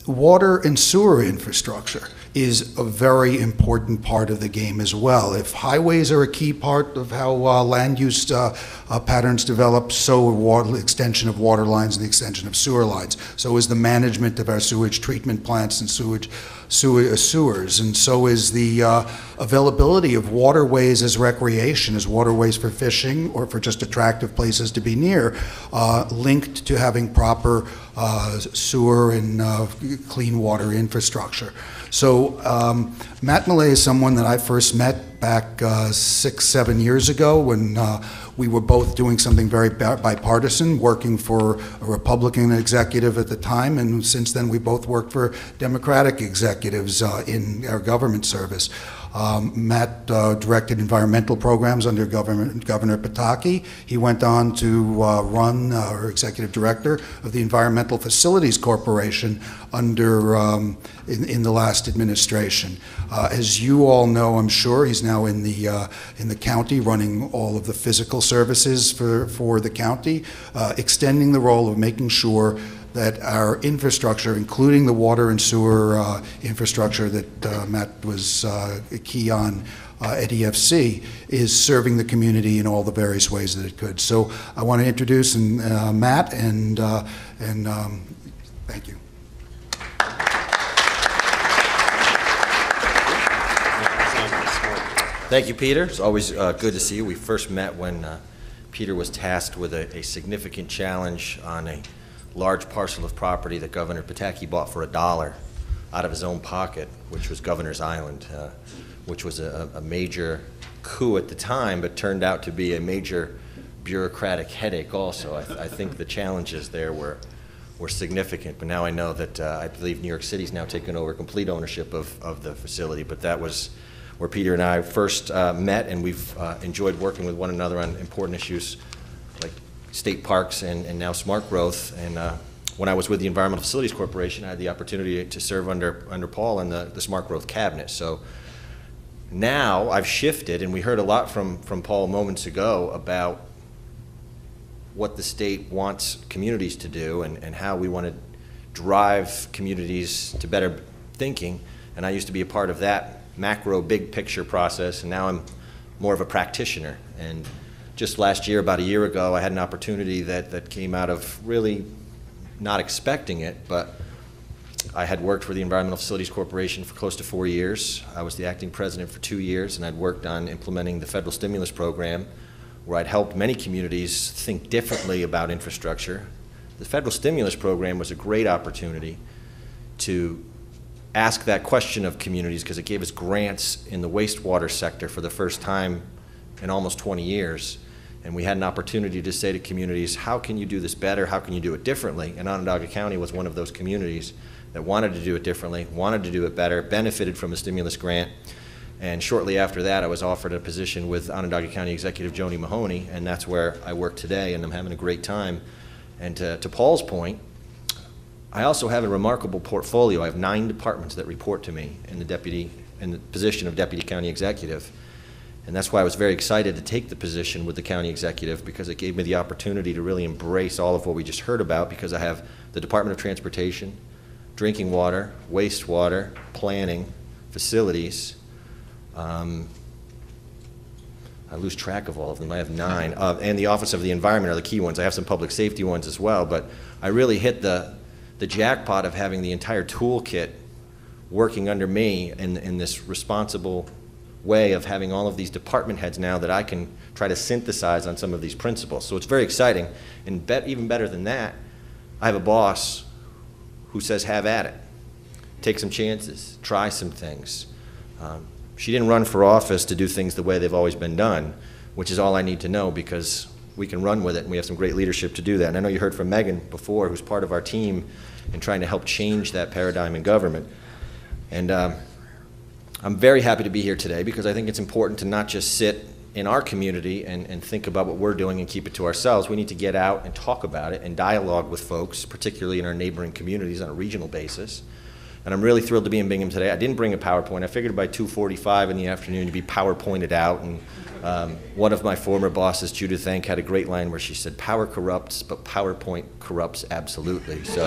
water and sewer infrastructure is a very important part of the game as well. If highways are a key part of how land use patterns develop, so are extension of water lines and the extension of sewer lines. So is the management of our sewage treatment plants and sewers, and so is the availability of waterways as recreation, as waterways for fishing or for just attractive places to be near, linked to having proper sewer and clean water infrastructure. So Matt Millea is someone that I first met back 6-7 years ago when we were both doing something very bipartisan, working for a Republican executive at the time, and since then we both worked for Democratic executives in our government service. Matt directed environmental programs under Governor Pataki. He went on to run or executive director of the Environmental Facilities Corporation under in the last administration. As you all know, I'm sure, he's now in the county running all of the physical services for the county, extending the role of making sure that our infrastructure, including the water and sewer infrastructure that Matt was key on at EFC, is serving the community in all the various ways that it could. So I want to introduce Matt and thank you. Thank you, Peter. It's always good to see you. We first met when Peter was tasked with a significant challenge on a large parcel of property that Governor Pataki bought for $1 out of his own pocket, which was Governor's Island, which was a major coup at the time, but turned out to be a major bureaucratic headache also. I think the challenges there were significant, but now I know that I believe New York City's now taken over complete ownership of the facility, but that was where Peter and I first met, and we've enjoyed working with one another on important issues like state parks and now smart growth. And when I was with the Environmental Facilities Corporation, I had the opportunity to serve under Paul in the smart growth cabinet. So now I've shifted, and we heard a lot from Paul moments ago about what the state wants communities to do and how we want to drive communities to better thinking. And I used to be a part of that macro big picture process, and now I'm more of a practitioner. And just last year, about a year ago, I had an opportunity that came out of really not expecting it, but I had worked for the Environmental Facilities Corporation for close to 4 years. I was the acting president for 2 years, and I'd worked on implementing the federal stimulus program, where I'd helped many communities think differently about infrastructure. The federal stimulus program was a great opportunity to ask that question of communities, because it gave us grants in the wastewater sector for the first time in almost 20 years. And we had an opportunity to say to communities, how can you do this better? How can you do it differently? And Onondaga County was one of those communities that wanted to do it differently, wanted to do it better, benefited from a stimulus grant. And shortly after that, I was offered a position with Onondaga County Executive Joni Mahoney, and that's where I work today, and I'm having a great time. And to Paul's point, I also have a remarkable portfolio. I have 9 departments that report to me in the position of Deputy County Executive. And that's why I was very excited to take the position with the county executive, because it gave me the opportunity to really embrace all of what we just heard about, because I have the Department of Transportation, drinking water, wastewater, planning, facilities. I lose track of all of them. I have 9. And the Office of the Environment are the key ones. I have some public safety ones as well, but I really hit the jackpot of having the entire toolkit working under me in this responsible way of having all of these department heads now that I can try to synthesize on some of these principles. So it's very exciting. And even better than that, I have a boss who says, have at it. Take some chances. Try some things. She didn't run for office to do things the way they've always been done, which is all I need to know, because we can run with it, and we have some great leadership to do that. And I know you heard from Megan before, who's part of our team in trying to help change that paradigm in government. And I'm very happy to be here today, because I think it's important to not just sit in our community and think about what we're doing and keep it to ourselves. We need to get out and talk about it and dialogue with folks, particularly in our neighboring communities on a regional basis. And I'm really thrilled to be in Bingham today. I didn't bring a PowerPoint. I figured by 2:45 in the afternoon to be PowerPointed out. And one of my former bosses, Judith Enck, had a great line where she said, "Power corrupts, but PowerPoint corrupts absolutely." So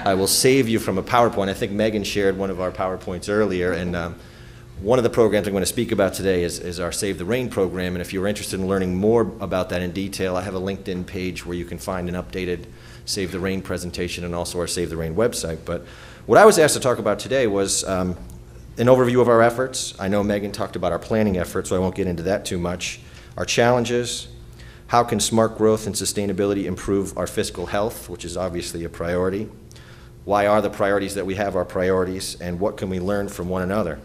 I will save you from a PowerPoint. I think Megan shared one of our PowerPoints earlier, and one of the programs I'm going to speak about today is our Save the Rain program, and if you're interested in learning more about that in detail, I have a LinkedIn page where you can find an updated Save the Rain presentation and also our Save the Rain website. But what I was asked to talk about today was an overview of our efforts. I know Megan talked about our planning efforts, so I won't get into that too much. Our challenges, how can smart growth and sustainability improve our fiscal health, which is obviously a priority. Why are the priorities that we have our priorities, and what can we learn from one another?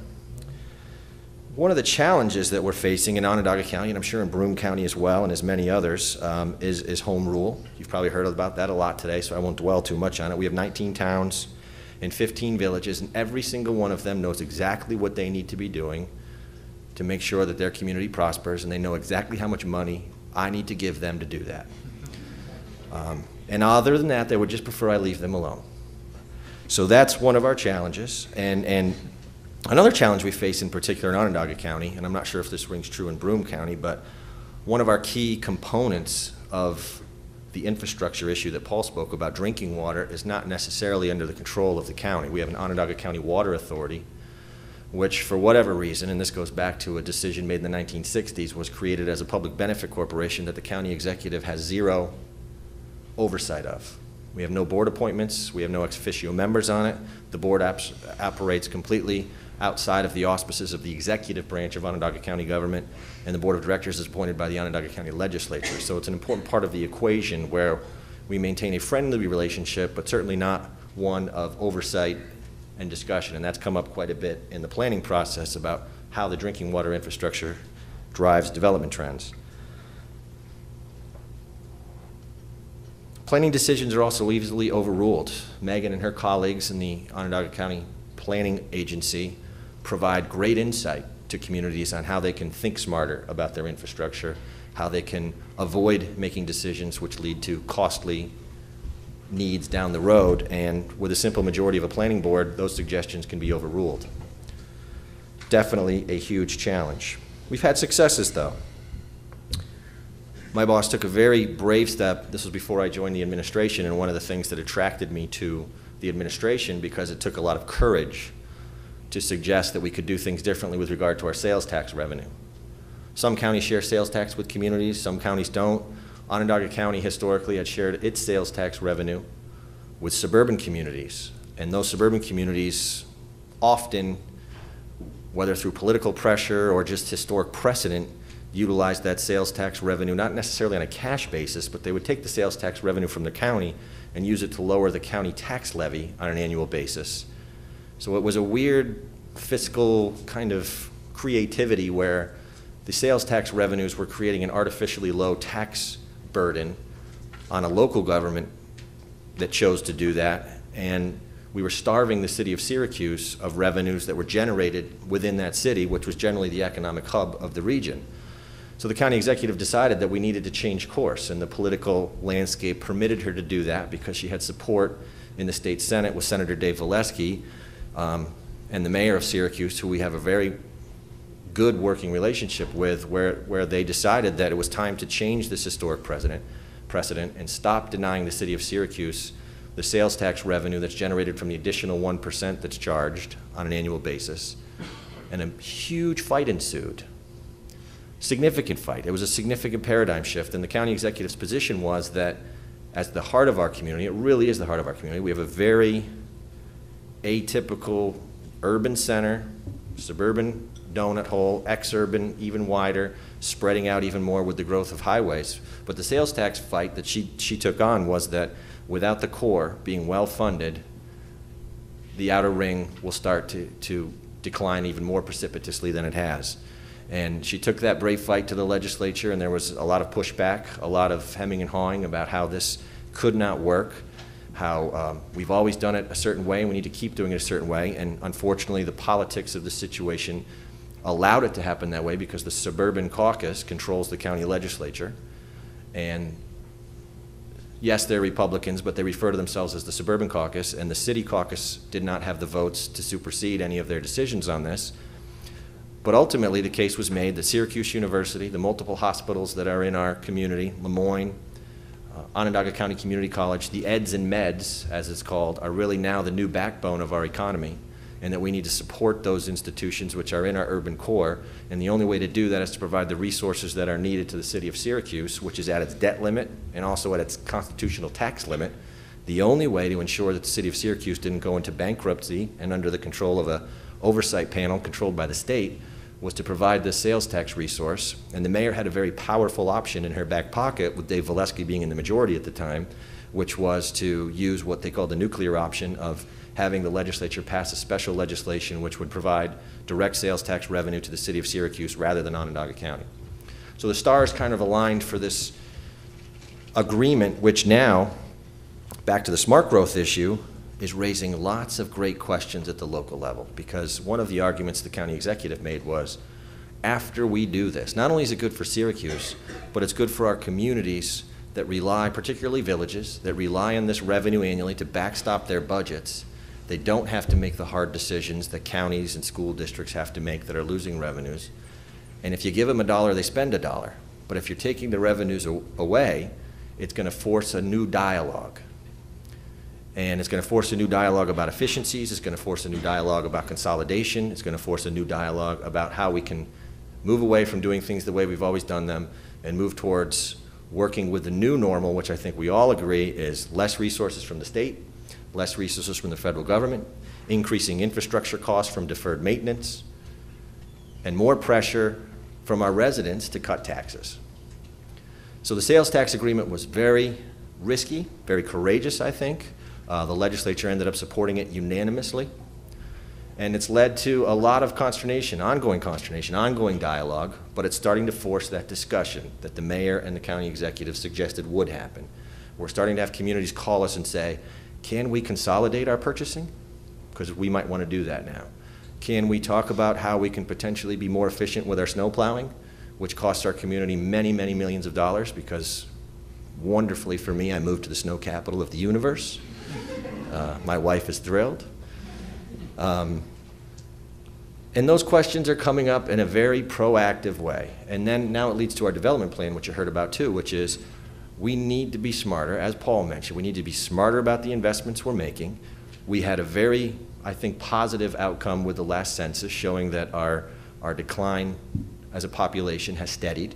One of the challenges that we're facing in Onondaga County, and I'm sure in Broome County as well, and as many others, is home rule. You've probably heard about that a lot today, so I won't dwell too much on it. We have 19 towns and 15 villages, and every single one of them knows exactly what they need to be doing to make sure that their community prospers, and they know exactly how much money I need to give them to do that. And other than that, they would just prefer I leave them alone. So that's one of our challenges. And another challenge we face in particular in Onondaga County, and I'm not sure if this rings true in Broome County, but one of our key components of the infrastructure issue that Paul spoke about, drinking water, is not necessarily under the control of the county. We have an Onondaga County Water Authority, which for whatever reason, and this goes back to a decision made in the 1960s, was created as a public benefit corporation that the county executive has zero oversight of. We have no board appointments, we have no ex officio members on it. The board operates completely outside of the auspices of the executive branch of Onondaga County government, and the board of directors is appointed by the Onondaga County legislature. So it's an important part of the equation where we maintain a friendly relationship, but certainly not one of oversight and discussion, and that's come up quite a bit in the planning process about how the drinking water infrastructure drives development trends. Planning decisions are also easily overruled. Megan and her colleagues in the Onondaga County Planning Agency provide great insight to communities on how they can think smarter about their infrastructure, how they can avoid making decisions which lead to costly needs down the road, and with a simple majority of a planning board, those suggestions can be overruled. Definitely a huge challenge. We've had successes though. My boss took a very brave step. This was before I joined the administration, and one of the things that attracted me to the administration, because it took a lot of courage to suggest that we could do things differently with regard to our sales tax revenue. Some counties share sales tax with communities, some counties don't. Onondaga County historically had shared its sales tax revenue with suburban communities, and those suburban communities often, whether through political pressure or just historic precedent, utilized that sales tax revenue, not necessarily on a cash basis, but they would take the sales tax revenue from the county and use it to lower the county tax levy on an annual basis. So it was a weird fiscal kind of creativity where the sales tax revenues were creating an artificially low tax burden on a local government that chose to do that, and we were starving the city of Syracuse of revenues that were generated within that city, which was generally the economic hub of the region. So the county executive decided that we needed to change course, and the political landscape permitted her to do that because she had support in the state Senate with Senator Dave Valesky and the mayor of Syracuse, who we have a very good working relationship with, where they decided that it was time to change this historic precedent and stop denying the city of Syracuse the sales tax revenue that's generated from the additional 1% that's charged on an annual basis. And a huge fight ensued. Significant fight. It was a significant paradigm shift, and the county executive's position was that as the heart of our community, it really is the heart of our community, we have a very atypical urban center, suburban donut hole, exurban even wider, spreading out even more with the growth of highways. But the sales tax fight that she took on was that without the core being well funded, the outer ring will start to decline even more precipitously than it has. And she took that brave fight to the legislature, and there was a lot of pushback, a lot of hemming and hawing about how this could not work, how we've always done it a certain way and we need to keep doing it a certain way. And unfortunately, the politics of the situation allowed it to happen that way because the suburban caucus controls the county legislature. And yes, they're Republicans, but they refer to themselves as the suburban caucus, and the city caucus did not have the votes to supersede any of their decisions on this. But ultimately, the case was made that Syracuse University, the multiple hospitals that are in our community, Lemoyne, Onondaga County Community College, the EDS and MEDS, as it's called, are really now the new backbone of our economy, and that we need to support those institutions which are in our urban core. And the only way to do that is to provide the resources that are needed to the city of Syracuse, which is at its debt limit and also at its constitutional tax limit. The only way to ensure that the city of Syracuse didn't go into bankruptcy and under the control of an oversight panel controlled by the state was to provide this sales tax resource. And the mayor had a very powerful option in her back pocket, with Dave Valesky being in the majority at the time, which was to use what they called the nuclear option of having the legislature pass a special legislation which would provide direct sales tax revenue to the city of Syracuse rather than Onondaga County. So the stars kind of aligned for this agreement, which now, back to the smart growth issue, is raising lots of great questions at the local level, because one of the arguments the county executive made was, after we do this, not only is it good for Syracuse, but it's good for our communities that rely, particularly villages, that rely on this revenue annually to backstop their budgets. They don't have to make the hard decisions that counties and school districts have to make that are losing revenues. And if you give them $1, they spend $1. But if you're taking the revenues away, it's going to force a new dialogue. And it's going to force a new dialogue about efficiencies. It's going to force a new dialogue about consolidation. It's going to force a new dialogue about how we can move away from doing things the way we've always done them and move towards working with the new normal, which I think we all agree is less resources from the state, less resources from the federal government, increasing infrastructure costs from deferred maintenance, and more pressure from our residents to cut taxes. So the sales tax agreement was very risky, very courageous, I think. The legislature ended up supporting it unanimously. And it's led to a lot of consternation, ongoing dialogue, but it's starting to force that discussion that the mayor and the county executive suggested would happen. We're starting to have communities call us and say, can we consolidate our purchasing? Because we might want to do that now. Can we talk about how we can potentially be more efficient with our snow plowing, which costs our community many, many millions of dollars, because wonderfully for me, I moved to the snow capital of the universe. My wife is thrilled. And those questions are coming up in a very proactive way. And then now it leads to our development plan, which you heard about too, which is we need to be smarter, as Paul mentioned, we need to be smarter about the investments we're making. We had a very, I think, positive outcome with the last census showing that our decline as a population has steadied.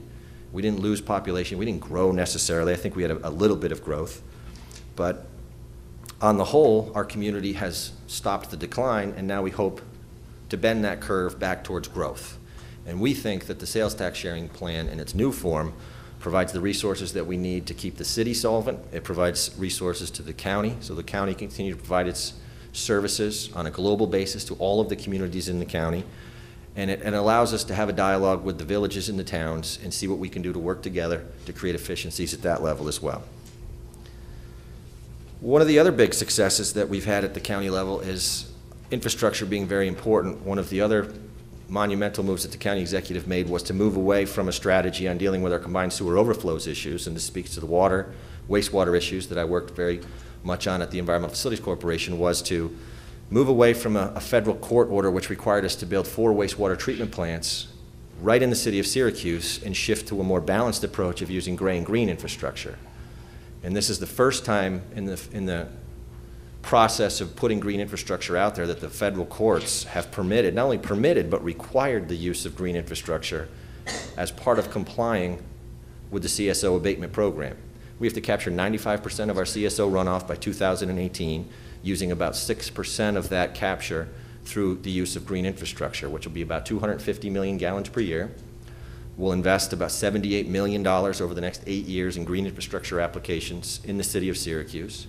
We didn't lose population, we didn't grow necessarily. I think we had a little bit of growth. But on the whole, our community has stopped the decline, and now we hope to bend that curve back towards growth. And we think that the sales tax sharing plan in its new form provides the resources that we need to keep the city solvent. It provides resources to the county, so the county can continue to provide its services on a global basis to all of the communities in the county. And it allows us to have a dialogue with the villages and the towns and see what we can do to work together to create efficiencies at that level as well. One of the other big successes that we've had at the county level is infrastructure being very important. One of the other monumental moves that the county executive made was to move away from a strategy on dealing with our combined sewer overflows issues, and this speaks to the water, wastewater issues that I worked very much on at the Environmental Facilities Corporation, was to move away from a federal court order which required us to build 4 wastewater treatment plants right in the city of Syracuse and shift to a more balanced approach of using gray and green infrastructure. And this is the first time in the process of putting green infrastructure out there that the federal courts have permitted, not only permitted, but required the use of green infrastructure as part of complying with the CSO abatement program. We have to capture 95% of our CSO runoff by 2018, using about 6% of that capture through the use of green infrastructure, which will be about 250 million gallons per year. We'll invest about $78 million over the next 8 years in green infrastructure applications in the city of Syracuse.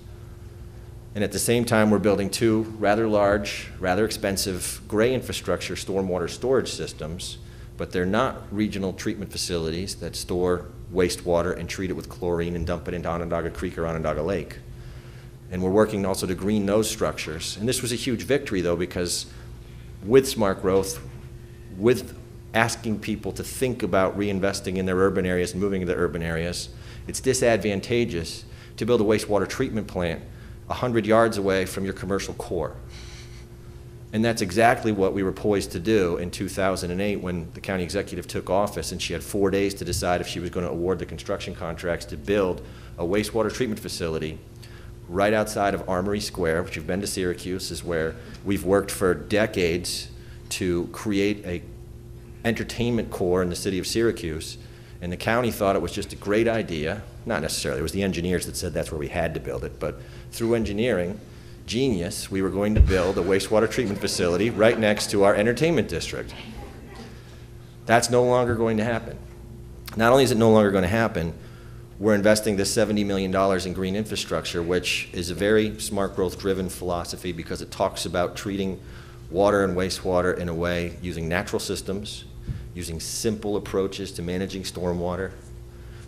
And at the same time, we're building 2 rather large, rather expensive gray infrastructure stormwater storage systems, but they're not regional treatment facilities that store wastewater and treat it with chlorine and dump it into Onondaga Creek or Onondaga Lake. And we're working also to green those structures. And this was a huge victory, though, because with smart growth, with asking people to think about reinvesting in their urban areas and moving to urban areas, it's disadvantageous to build a wastewater treatment plant 100 yards away from your commercial core. And that's exactly what we were poised to do in 2008 when the county executive took office, and she had 4 days to decide if she was going to award the construction contracts to build a wastewater treatment facility right outside of Armory Square, which you've been to Syracuse, is where we've worked for decades to create a entertainment core in the city of Syracuse. And the county thought it was just a great idea. Not necessarily, it was the engineers that said that's where we had to build it, but through engineering genius, we were going to build a wastewater treatment facility right next to our entertainment district. That's no longer going to happen. Not only is it no longer going to happen, we're investing this $70 million in green infrastructure, which is a very smart growth driven philosophy because it talks about treating water and wastewater in a way using natural systems, using simple approaches to managing stormwater,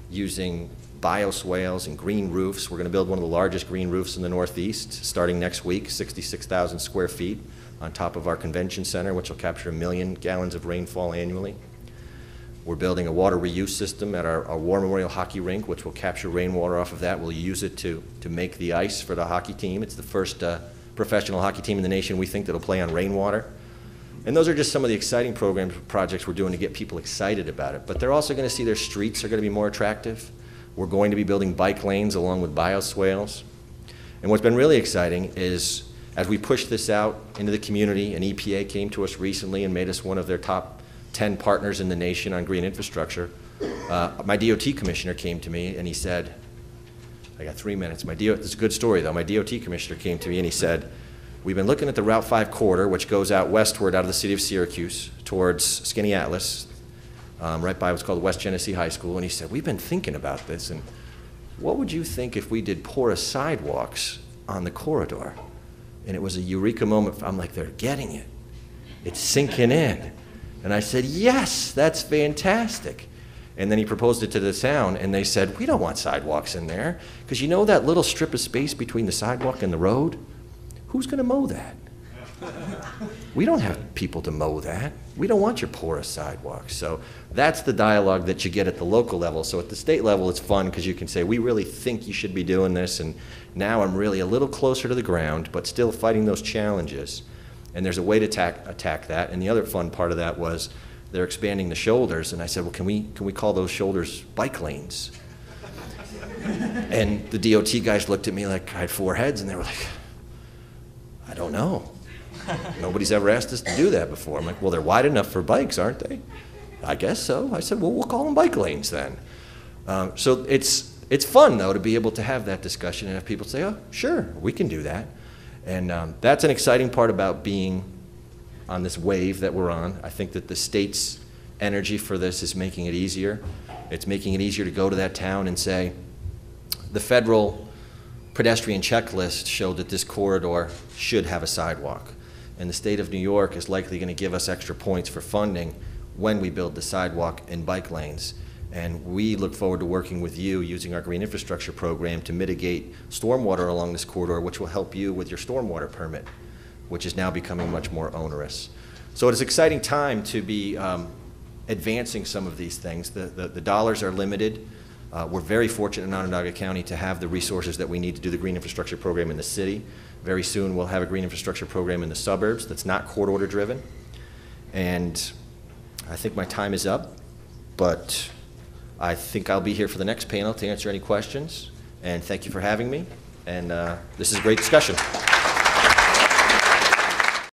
using bioswales and green roofs. We're going to build one of the largest green roofs in the Northeast starting next week, 66,000 square feet on top of our convention center, which will capture 1 million gallons of rainfall annually. We're building a water reuse system at our War Memorial Hockey Rink, which will capture rainwater off of that. We'll use it to make the ice for the hockey team. It's the first professional hockey team in the nation, we think, that'll play on rainwater. And those are just some of the exciting programs, projects we're doing to get people excited about it. But they're also going to see their streets are going to be more attractive. We're going to be building bike lanes along with bioswales. And what's been really exciting is as we push this out into the community, and EPA came to us recently and made us one of their top 10 partners in the nation on green infrastructure. My DOT commissioner came to me and he said, I got 3 minutes. This is a good story though. My DOT commissioner came to me and he said, we've been looking at the Route 5 corridor, which goes out westward out of the city of Syracuse towards Skinny Atlas, right by what's called West Genesee High School. And he said, we've been thinking about this, and what would you think if we did porous sidewalks on the corridor? And it was a eureka moment. I'm like, they're getting it. It's sinking in. And I said, yes, that's fantastic. And then he proposed it to the town, and they said, we don't want sidewalks in there, because you know that little strip of space between the sidewalk and the road? Who's going to mow that? We don't have people to mow that. We don't want your porous sidewalks. So that's the dialogue that you get at the local level. So at the state level, it's fun because you can say, we really think you should be doing this, and now I'm really a little closer to the ground, but still fighting those challenges. And there's a way to attack that. And the other fun part of that was they're expanding the shoulders, and I said, well, can we call those shoulders bike lanes? And the DOT guys looked at me like I had 4 heads, and they were like, I don't know. Nobody's ever asked us to do that before. I'm like, well, they're wide enough for bikes, aren't they? I guess so. I said, well, we'll call them bike lanes then. So it's fun, though, to be able to have that discussion and have people say, oh, sure, we can do that. And that's an exciting part about being on this wave that we're on. I think that the state's energy for this is making it easier. It's making it easier to go to that town and say, the federal pedestrian checklist showed that this corridor should have a sidewalk. And the state of New York is likely going to give us extra points for funding when we build the sidewalk and bike lanes. And we look forward to working with you using our green infrastructure program to mitigate stormwater along this corridor, which will help you with your stormwater permit, which is now becoming much more onerous. So it's an exciting time to be advancing some of these things. The dollars are limited. We're very fortunate in Onondaga County to have the resources that we need to do the green infrastructure program in the city. Very soon we'll have a green infrastructure program in the suburbs that's not court order driven. And I think my time is up, but I think I'll be here for the next panel to answer any questions. And thank you for having me. And this is a great discussion.